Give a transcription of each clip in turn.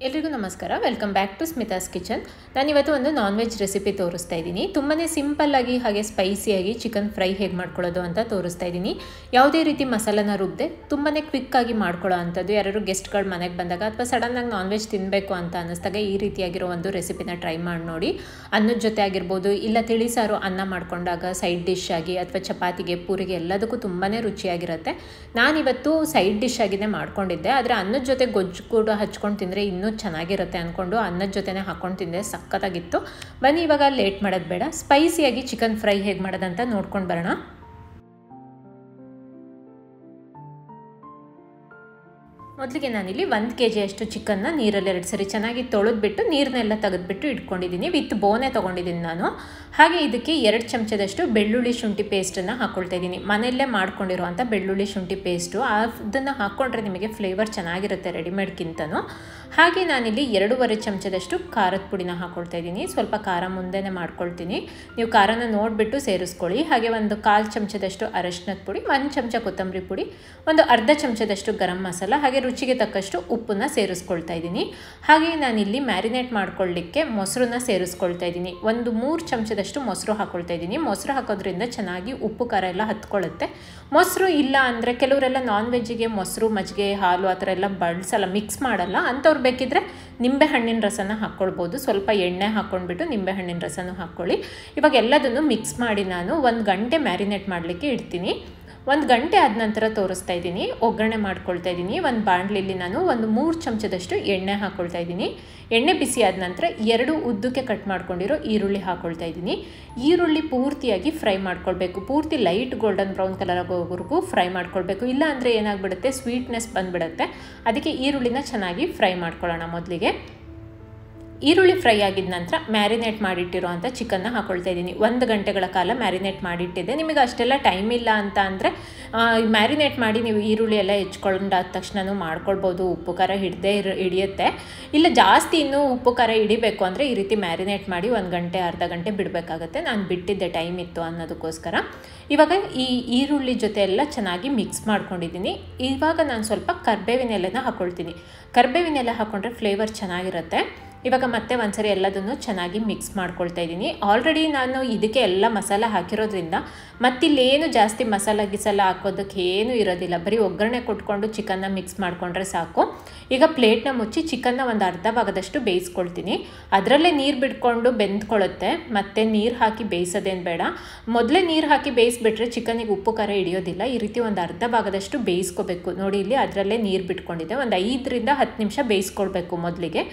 ಎಲ್ರಿಗೂ ನಮಸ್ಕಾರ. Welcome back to Smitha's kitchen. ನಾನಿವತ್ತು ಒಂದು ನಾನ್ ವೆಜ್ ರೆಸಿಪಿ ತೋರಿಸ್ತಾ ಇದ್ದೀನಿ. ತುಂಬಾ ಸಿಂಪಲ್ಲಾಗಿ ಹಾಗೆ ಸ್ಪೈಸಿಯಾಗಿ ಚಿಕನ್ ಫ್ರೈ ಹೇಗೆ ಮಾಡ್ಕೊಳ್ಳೋದು ಅಂತ ತೋರಿಸ್ತಾ ಇದ್ದೀನಿ. ಯಾವುದೇ ರೀತಿ ಮಸಾಲನ ರುಬ್ಬದೆ ತುಂಬಾ ಕ್ವಿಕ್ಕಾಗಿ ಮಾಡ್ಕೊಳ್ಳೋ ಅಂಥದ್ದು. ಯಾರು ಗೆಸ್ಟ್ಗಳು ಮನೆಗೆ ಬಂದಾಗ ಅಥವಾ ಸಡನ್ನಾಗಿ ನಾನ್ ವೆಜ್ ತಿನ್ನಬೇಕು ಅಂತ ಅನ್ನಿಸ್ದಾಗ ಈ ರೀತಿಯಾಗಿರೋ ಒಂದು ರೆಸಿಪಿನ ಟ್ರೈ ಮಾಡಿ ನೋಡಿ. ಅನ್ನದ ಜೊತೆ ಆಗಿರ್ಬೋದು, ಇಲ್ಲ ತಿಳಿಸಾರು ಅನ್ನ ಮಾಡ್ಕೊಂಡಾಗ ಸೈಡ್ ಡಿಶ್ ಆಗಿ ಅಥವಾ ಚಪಾತಿಗೆ ಪೂರಿಗೆ ಎಲ್ಲದಕ್ಕೂ ತುಂಬಾ ರುಚಿಯಾಗಿರುತ್ತೆ. ನಾನಿವತ್ತು ಸೈಡ್ ಡಿಶ್ ಆಗಿನೇ ಮಾಡ್ಕೊಂಡಿದ್ದೆ, ಆದರೆ ಅನ್ನದ ಜೊತೆ ಗೊಜ್ಜು ಕೂಡ ಹಚ್ಕೊಂಡು ತಿಂದರೆ ಇನ್ನೂ ಚೆನ್ನಾಗಿರುತ್ತೆ ಅಂದ್ಕೊಂಡು ಅನ್ನದ ಜೊತೆನೇ ಹಾಕೊಂಡು ತಿಂದೆ. ಸಖತ್ತಾಗಿತ್ತು. ಬನ್ನಿ ಇವಾಗ ಲೇಟ್ ಮಾಡೋದು ಬೇಡ, ಸ್ಪೈಸಿಯಾಗಿ ಚಿಕನ್ ಫ್ರೈ ಹೇಗೆ ಮಾಡೋದಂತ ನೋಡ್ಕೊಂಡು ಬರೋಣ. ಮೊದಲಿಗೆ ನಾನಿಲ್ಲಿ 1 kg ಅಷ್ಟು ಚಿಕನ್ನ ನೀರಲ್ಲಿ 2 ಸರಿ ಚೆನ್ನಾಗಿ ತೊಳೆದ್ಬಿಟ್ಟು ನೀರನ್ನೆಲ್ಲ ತೆಗೆದುಬಿಟ್ಟು ಇಟ್ಕೊಂಡಿದ್ದೀನಿ. ವಿತ್ ಬೋನೆ ತೊಗೊಂಡಿದ್ದೀನಿ ನಾನು. ಹಾಗೆ ಇದಕ್ಕೆ 2 ಚಮಚದಷ್ಟು ಬೆಳ್ಳುಳ್ಳಿ ಶುಂಠಿ ಪೇಸ್ಟನ್ನು ಹಾಕ್ಕೊಳ್ತಾ ಇದ್ದೀನಿ. ಮನೆಯಲ್ಲೇ ಮಾಡ್ಕೊಂಡಿರುವಂಥ ಬೆಳ್ಳುಳ್ಳಿ ಶುಂಠಿ ಪೇಸ್ಟು, ಅದನ್ನು ಹಾಕ್ಕೊಂಡ್ರೆ ನಿಮಗೆ ಫ್ಲೇವರ್ ಚೆನ್ನಾಗಿರುತ್ತೆ ರೆಡಿಮೇಡ್ಗಿಂತನೂ. ಹಾಗೆ ನಾನಿಲ್ಲಿ 2.5 ಚಮಚದಷ್ಟು ಖಾರದ ಪುಡಿನ ಹಾಕ್ಕೊಳ್ತಾ ಇದ್ದೀನಿ. ಸ್ವಲ್ಪ ಖಾರ ಮುಂದೆನೇ ಮಾಡ್ಕೊಳ್ತೀನಿ, ನೀವು ಖಾರನ ನೋಡಿಬಿಟ್ಟು ಸೇರಿಸ್ಕೊಳ್ಳಿ. ಹಾಗೆ ಒಂದು 1/4 ಚಮಚದಷ್ಟು ಅರಶಿನದ ಪುಡಿ, 1 ಚಮಚ ಕೊತ್ತಂಬರಿ ಪುಡಿ, ಒಂದು ಅರ್ಧ ಚಮಚದಷ್ಟು ಗರಂ ಮಸಾಲ, ಹಾಗೆ ರುಚಿಗೆ ತಕ್ಕಷ್ಟು ಉಪ್ಪನ್ನು ಸೇರಿಸ್ಕೊಳ್ತಾ ಇದ್ದೀನಿ. ಹಾಗೆ ನಾನಿಲ್ಲಿ ಮ್ಯಾರಿನೇಟ್ ಮಾಡ್ಕೊಳ್ಳಿಕ್ಕೆ ಮೊಸರನ್ನ ಸೇರಿಸ್ಕೊಳ್ತಾ ಇದ್ದೀನಿ. ಒಂದು 3 ಚಮಚದಷ್ಟು ಮೊಸರು ಹಾಕ್ಕೊಳ್ತಾ ಇದ್ದೀನಿ. ಮೊಸರು ಹಾಕೋದ್ರಿಂದ ಚೆನ್ನಾಗಿ ಉಪ್ಪು ಖಾರ ಎಲ್ಲ ಹತ್ಕೊಳ್ಳುತ್ತೆ. ಮೊಸರು ಇಲ್ಲ ಅಂದರೆ ಕೆಲವರೆಲ್ಲ ನಾನ್ ವೆಜ್ಜಿಗೆ ಮೊಸರು, ಮಜ್ಜಿಗೆ, ಹಾಲು ಆ ಥರ ಎಲ್ಲ ಬಳಸಲ್ಲ, ಮಿಕ್ಸ್ ಮಾಡಲ್ಲ. ಅಂಥವ್ರು ಬೇಕಿದ್ರೆ ನಿಂಬೆ ಹಣ್ಣಿನ ರಸನ ಹಾಕ್ಕೊಳ್ಬೋದು. ಸ್ವಲ್ಪ ಎಣ್ಣೆ ಹಾಕ್ಕೊಂಡ್ಬಿಟ್ಟು ನಿಂಬೆ ಹಣ್ಣಿನ ರಸನೂ ಹಾಕ್ಕೊಳ್ಳಿ. ಇವಾಗ ಎಲ್ಲದನ್ನು ಮಿಕ್ಸ್ ಮಾಡಿ ನಾನು 1 ಗಂಟೆ ಮ್ಯಾರಿನೇಟ್ ಮಾಡಲಿಕ್ಕೆ ಇಡ್ತೀನಿ. 1 ಗಂಟೆ ಆದ ನಂತರ ತೋರಿಸ್ತಾ ಇದ್ದೀನಿ. ಒಗ್ಗರಣೆ ಮಾಡ್ಕೊಳ್ತಾ ಇದ್ದೀನಿ. ಒಂದು ಬಾಣಲಿಲಿ ನಾನು ಒಂದು 3 ಚಮಚದಷ್ಟು ಎಣ್ಣೆ ಹಾಕ್ಕೊಳ್ತಾ ಇದ್ದೀನಿ. ಎಣ್ಣೆ ಬಿಸಿ ಆದ ನಂತರ 2 ಉದ್ದಕ್ಕೆ ಕಟ್ ಮಾಡ್ಕೊಂಡಿರೋ ಈರುಳ್ಳಿ ಹಾಕ್ಕೊಳ್ತಾ ಇದ್ದೀನಿ. ಈರುಳ್ಳಿ ಪೂರ್ತಿಯಾಗಿ ಫ್ರೈ ಮಾಡ್ಕೊಳ್ಬೇಕು. ಪೂರ್ತಿ ಲೈಟ್ ಗೋಲ್ಡನ್ ಬ್ರೌನ್ ಕಲರ್ ಆಗೋವರೆಗೂ ಫ್ರೈ ಮಾಡ್ಕೊಳ್ಬೇಕು. ಇಲ್ಲ ಅಂದರೆ ಏನಾಗ್ಬಿಡುತ್ತೆ, ಸ್ವೀಟ್ನೆಸ್ ಬಂದುಬಿಡುತ್ತೆ. ಅದಕ್ಕೆ ಈರುಳ್ಳಿನ ಚೆನ್ನಾಗಿ ಫ್ರೈ ಮಾಡ್ಕೊಳ್ಳೋಣ. ಮೊದಲಿಗೆ ಈರುಳ್ಳಿ ಫ್ರೈ ಆಗಿದ ನಂತರ ಮ್ಯಾರಿನೇಟ್ ಮಾಡಿಟ್ಟಿರೋವಂಥ ಚಿಕನ್ನ ಹಾಕ್ಕೊಳ್ತಾ ಇದ್ದೀನಿ. 1 ಗಂಟೆಗಳ ಕಾಲ ಮ್ಯಾರಿನೇಟ್ ಮಾಡಿಟ್ಟಿದ್ದೆ. ನಿಮಗೆ ಅಷ್ಟೆಲ್ಲ ಟೈಮ್ ಇಲ್ಲ ಅಂತ ಅಂದರೆ ಮ್ಯಾರಿನೇಟ್ ಮಾಡಿ ನೀವು ಈರುಳ್ಳಿ ಎಲ್ಲ ಹೆಚ್ಕೊಂಡಾದ ತಕ್ಷಣ ಮಾಡ್ಕೊಳ್ಬೋದು. ಉಪ್ಪು ಖಾರ ಹಿಡಿಯುತ್ತೆ. ಇಲ್ಲ ಜಾಸ್ತಿ ಇನ್ನೂ ಉಪ್ಪು ಖಾರ ಹಿಡಿಬೇಕು ಅಂದರೆ ಈ ರೀತಿ ಮ್ಯಾರಿನೇಟ್ ಮಾಡಿ 1 ಗಂಟೆ ಅರ್ಧ ಗಂಟೆ ಬಿಡಬೇಕಾಗತ್ತೆ. ನಾನು ಬಿಟ್ಟಿದ್ದೆ, ಟೈಮ್ ಇತ್ತು ಅನ್ನೋದಕ್ಕೋಸ್ಕರ. ಇವಾಗ ಈ ಈರುಳ್ಳಿ ಜೊತೆ ಎಲ್ಲ ಚೆನ್ನಾಗಿ ಮಿಕ್ಸ್ ಮಾಡ್ಕೊಂಡಿದ್ದೀನಿ. ಇವಾಗ ನಾನು ಸ್ವಲ್ಪ ಕರಿಬೇವಿನ ಎಲೆನ ಹಾಕ್ಕೊಳ್ತೀನಿ. ಕರಿಬೇವಿನ ಎಲೆ ಹಾಕ್ಕೊಂಡ್ರೆ ಫ್ಲೇವರ್ ಚೆನ್ನಾಗಿರುತ್ತೆ. ಇವಾಗ ಮತ್ತೆ ಒಂದ್ಸರಿ ಎಲ್ಲದನ್ನು ಚೆನ್ನಾಗಿ ಮಿಕ್ಸ್ ಮಾಡ್ಕೊಳ್ತಾ ಇದ್ದೀನಿ. ಆಲ್ರೆಡಿ ನಾನು ಇದಕ್ಕೆ ಎಲ್ಲ ಮಸಾಲ ಹಾಕಿರೋದ್ರಿಂದ ಮತ್ತಿಲ್ಲೇನು ಜಾಸ್ತಿ ಮಸಾಲ ಗಿಸಾಲ ಹಾಕೋದಕ್ಕೆ ಏನೂ ಇರೋದಿಲ್ಲ. ಬರೀ ಒಗ್ಗರಣೆ ಕೊಟ್ಕೊಂಡು ಚಿಕನ್ನ ಮಿಕ್ಸ್ ಮಾಡಿಕೊಂಡ್ರೆ ಸಾಕು. ಈಗ ಪ್ಲೇಟ್ನ ಮುಚ್ಚಿ ಚಿಕನ್ನ ಒಂದು ಅರ್ಧ ಭಾಗದಷ್ಟು ಬೇಯಿಸ್ಕೊಳ್ತೀನಿ. ಅದರಲ್ಲೇ ನೀರು ಬಿಟ್ಕೊಂಡು ಬೆಂದ್ಕೊಳ್ಳುತ್ತೆ. ಮತ್ತೆ ನೀರು ಹಾಕಿ ಬೇಯಿಸೋದೇನು ಬೇಡ. ಮೊದಲೇ ನೀರು ಹಾಕಿ ಬೇಯಿಸ್ಬಿಟ್ರೆ ಚಿಕನಿಗೆ ಉಪ್ಪು ಖಾರ ಹಿಡಿಯೋದಿಲ್ಲ. ಈ ರೀತಿ ಒಂದು ಅರ್ಧ ಭಾಗದಷ್ಟು ಬೇಯಿಸ್ಕೋಬೇಕು. ನೋಡಿ ಇಲ್ಲಿ ಅದರಲ್ಲೇ ನೀರು ಬಿಟ್ಕೊಂಡಿದೆ. ಒಂದು 5 ರಿಂದ 10 ನಿಮಿಷ ಬೇಯಿಸ್ಕೊಳ್ಬೇಕು ಮೊದಲಿಗೆ.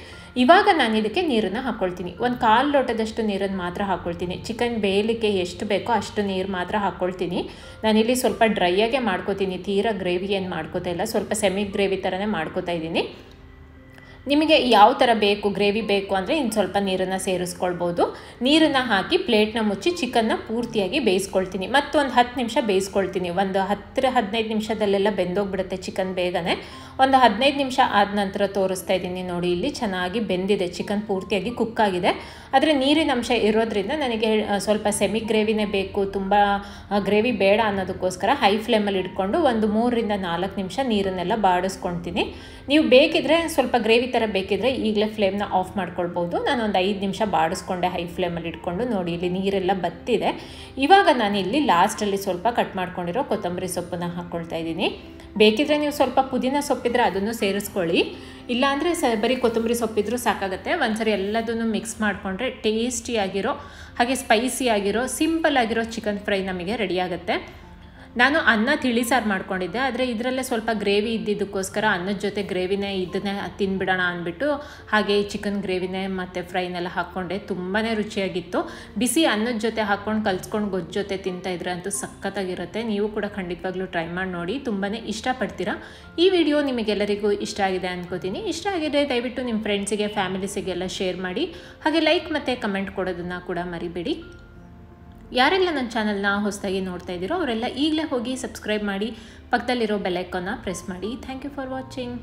ಇವಾಗ ನಾನು ಇದಕ್ಕೆ ನೀರನ್ನು ಹಾಕ್ಕೊಳ್ತೀನಿ. ಒಂದು 1/4 ಲೋಟದಷ್ಟು ನೀರನ್ನು ಮಾತ್ರ ಹಾಕ್ಕೊಳ್ತೀನಿ. ಚಿಕನ್ ಬೇಯಲಿಕ್ಕೆ ಎಷ್ಟು ಬೇಕೋ ಅಷ್ಟು ನೀರು ಮಾತ್ರ ಹಾಕ್ಕೊಳ್ತೀನಿ. ನಾನಿಲ್ಲಿ ಸ್ವಲ್ಪ ಡ್ರೈಯಾಗೆ ಮಾಡ್ಕೋತೀನಿ. ತೀರಾ ಗ್ರೇವಿ ಏನು ಮಾಡ್ಕೋತಾ ಇಲ್ಲ, ಸ್ವಲ್ಪ ಸೆಮಿ ಗ್ರೇವಿ ಥರನೇ ಮಾಡ್ಕೋತಾ ಇದ್ದೀನಿ. ನಿಮಗೆ ಯಾವ ಥರ ಬೇಕು, ಗ್ರೇವಿ ಬೇಕು ಅಂದರೆ ಇನ್ನು ಸ್ವಲ್ಪ ನೀರನ್ನು ಸೇರಿಸ್ಕೊಳ್ಬೋದು. ನೀರನ್ನು ಹಾಕಿ ಪ್ಲೇಟ್ನ ಮುಚ್ಚಿ ಚಿಕನ್ನ ಪೂರ್ತಿಯಾಗಿ ಬೇಯಿಸ್ಕೊಳ್ತೀನಿ. ಮತ್ತೊಂದು 10 ನಿಮಿಷ ಬೇಯಿಸ್ಕೊಳ್ತೀನಿ. ಒಂದು 10-15 ನಿಮಿಷದಲ್ಲೆಲ್ಲ ಬೆಂದೋಗ್ಬಿಡುತ್ತೆ ಚಿಕನ್ ಬೇಗನೆ. ಒಂದು 15 ನಿಮಿಷ ಆದ ನಂತರ ತೋರಿಸ್ತಾ ಇದ್ದೀನಿ. ನೋಡಿ ಇಲ್ಲಿ ಚೆನ್ನಾಗಿ ಬೆಂದಿದೆ ಚಿಕನ್, ಪೂರ್ತಿಯಾಗಿ ಕುಕ್ ಆಗಿದೆ. ಆದರೆ ನೀರಿನ ಅಂಶ ಇರೋದ್ರಿಂದ ನನಗೆ ಸ್ವಲ್ಪ ಸೆಮಿ ಗ್ರೇವಿನೇ ಬೇಕು, ತುಂಬ ಗ್ರೇವಿ ಬೇಡ ಅನ್ನೋದಕ್ಕೋಸ್ಕರ ಹೈ ಫ್ಲೇಮಲ್ಲಿ ಇಟ್ಕೊಂಡು ಒಂದು 3 ರಿಂದ 4 ನಿಮಿಷ ನೀರನ್ನೆಲ್ಲ ಬಾಡಿಸ್ಕೊಳ್ತೀನಿ. ನೀವು ಬೇಕಿದ್ರೆ ಸ್ವಲ್ಪ ಗ್ರೇವಿ ಥರ ಬೇಕಿದ್ರೆ ಈಗಲೇ ಫ್ಲೇಮ್ನ ಆಫ್ ಮಾಡ್ಕೊಳ್ಬೋದು. ನಾನು ಒಂದು 5 ನಿಮಿಷ ಬಾಡಿಸ್ಕೊಂಡೆ ಹೈ ಫ್ಲೇಮಲ್ಲಿ ಇಟ್ಕೊಂಡು. ನೋಡಿ ಇಲ್ಲಿ ನೀರೆಲ್ಲ ಬತ್ತಿದೆ. ಇವಾಗ ನಾನು ಇಲ್ಲಿ ಲಾಸ್ಟಲ್ಲಿ ಸ್ವಲ್ಪ ಕಟ್ ಮಾಡ್ಕೊಂಡಿರೋ ಕೊತ್ತಂಬರಿ ಸೊಪ್ಪನ್ನು ಹಾಕ್ಕೊಳ್ತಾ ಇದ್ದೀನಿ. ಬೇಕಿದ್ರೆ ನೀವು ಸ್ವಲ್ಪ ಪುದೀನ ಸೊಪ್ಪಿದ್ರೆ ಅದನ್ನು ಸೇರಿಸ್ಕೊಳ್ಳಿ. ಇಲ್ಲಾಂದರೆ ಬರೀ ಕೊತ್ತಂಬರಿ ಸೊಪ್ಪಿದ್ರೂ ಸಾಕಾಗುತ್ತೆ. ಒಂದ್ಸರಿ ಎಲ್ಲದನ್ನು ಮಿಕ್ಸ್ ಮಾಡಿಕೊಂಡ್ರೆ ಟೇಸ್ಟಿಯಾಗಿರೋ ಹಾಗೆ ಸ್ಪೈಸಿಯಾಗಿರೋ ಸಿಂಪಲ್ ಆಗಿರೋ ಚಿಕನ್ ಫ್ರೈ ನಮಗೆ ರೆಡಿಯಾಗುತ್ತೆ. ನಾನು ಅನ್ನ ತಿಳಿಸಾರು ಮಾಡ್ಕೊಂಡಿದ್ದೆ, ಆದರೆ ಇದರಲ್ಲೇ ಸ್ವಲ್ಪ ಗ್ರೇವಿ ಇದ್ದಿದ್ದಕ್ಕೋಸ್ಕರ ಅನ್ನದ ಜೊತೆ ಗ್ರೇವಿನೇ ಇದನ್ನೇ ತಿನ್ಬಿಡೋಣ ಅಂದ್ಬಿಟ್ಟು ಹಾಗೆ ಚಿಕನ್ ಗ್ರೇವಿನೇ ಮತ್ತು ಫ್ರೈನೆಲ್ಲ ಹಾಕ್ಕೊಂಡೆ. ತುಂಬಾ ರುಚಿಯಾಗಿತ್ತು. ಬಿಸಿ ಅನ್ನದ ಜೊತೆ ಹಾಕ್ಕೊಂಡು ಕಲ್ಸ್ಕೊಂಡು ಗೊಜ್ಜು ಜೊತೆ ತಿಂತಾಯಿದ್ರೆ ಅಂತೂ ಸಖತ್ತಾಗಿರುತ್ತೆ. ನೀವು ಕೂಡ ಖಂಡಿತವಾಗ್ಲೂ ಟ್ರೈ ಮಾಡಿ ನೋಡಿ, ತುಂಬಾ ಇಷ್ಟಪಡ್ತೀರಾ. ಈ ವಿಡಿಯೋ ನಿಮಗೆಲ್ಲರಿಗೂ ಇಷ್ಟ ಆಗಿದೆ ಅಂದ್ಕೋತೀನಿ. ಇಷ್ಟ ಆಗಿದೆ ದಯವಿಟ್ಟು ನಿಮ್ಮ ಫ್ರೆಂಡ್ಸಿಗೆ, ಫ್ಯಾಮಿಲೀಸಿಗೆಲ್ಲ ಶೇರ್ ಮಾಡಿ. ಹಾಗೆ ಲೈಕ್ ಮತ್ತು ಕಮೆಂಟ್ ಕೊಡೋದನ್ನು ಕೂಡ ಮರಿಬೇಡಿ. ಯಾರೆಲ್ಲ ನನ್ನ ಚಾನಲ್ನ ಹೊಸದಾಗಿ ನೋಡ್ತಾ ಇದ್ದೀರೋ ಅವರೆಲ್ಲ ಈಗಲೇ ಹೋಗಿ ಸಬ್ಸ್ಕ್ರೈಬ್ ಮಾಡಿ, ಪಕ್ಕದಲ್ಲಿರೋ ಬೆಲ್ ಐಕಾನ್ನ ಪ್ರೆಸ್ ಮಾಡಿ. Thank you for watching.